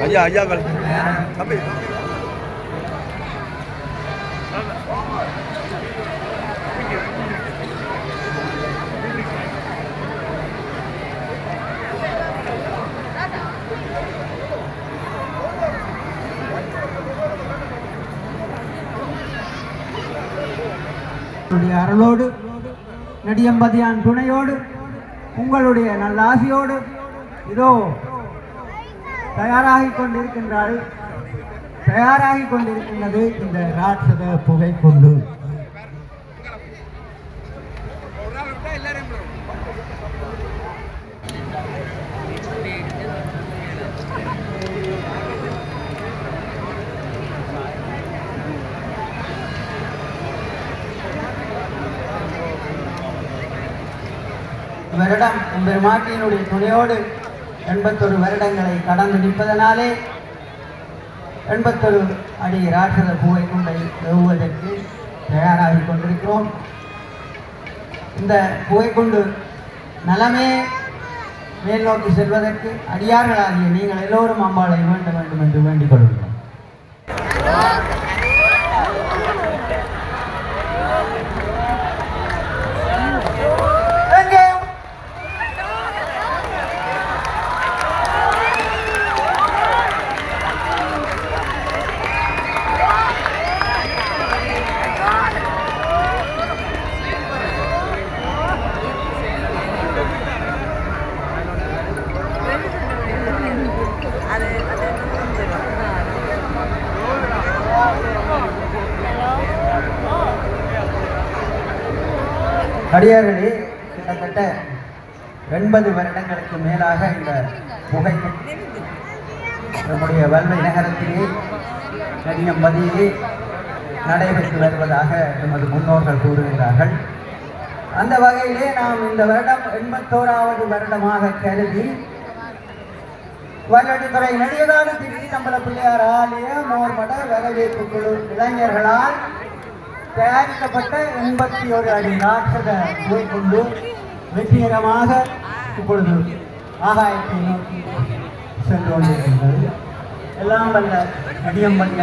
ஐயா ஐயாக்கள் தம்பி அருளோடு நெடியம்பதியான் துணையோடு உங்களுடைய நல்ல ஆசையோடு இதோ தயாராகிக் கொண்டிருக்கின்றது இந்த ராட்சத புகை கொண்டு. வருடம் பெருமாட்டியினுடைய துணையோடு 81 வருடங்களை கடந்து நிற்பதனாலே 81 அடி ராட்சத பூவை கொண்டை எவ்வுவதற்கு தயாராகி கொண்டிருக்கிறோம். இந்த புகை கொண்டு நலமே மேல் நோக்கி செல்வதற்கு அடியார்களாகிய நீங்கள் எல்லோரும் அம்பாளை வேண்ட வேண்டும் என்று வேண்டிக் கொள்கிறோம். அடியார்களே, கிட்டத்தட்ட 80 வருடங்களுக்கு மேலாக இந்த புகை நம்முடைய வல்மை நகரத்திலே நெடியம்பதியிலே நடைபெற்று வருவதாக நமது முன்னோர்கள் கூறுகின்றார்கள். அந்த வகையிலே நாம் இந்த வருடம் 81வது வருடமாக கருதி வல்லடித்துறை நெடியகால திருச்சி நம்பல பிள்ளையார் ஆலய மோர்மட வரவேற்பு குழு இளைஞர்களால் தயாரிக்கப்பட்ட 81 அடி ராட்சத புகை கொண்டு வெற்றிகரமாக இப்பொழுது ஆகாயத்தை நோக்கி சென்று கொண்டிருக்கின்றது. எல்லாம் வல்ல நெடியம்பதியான்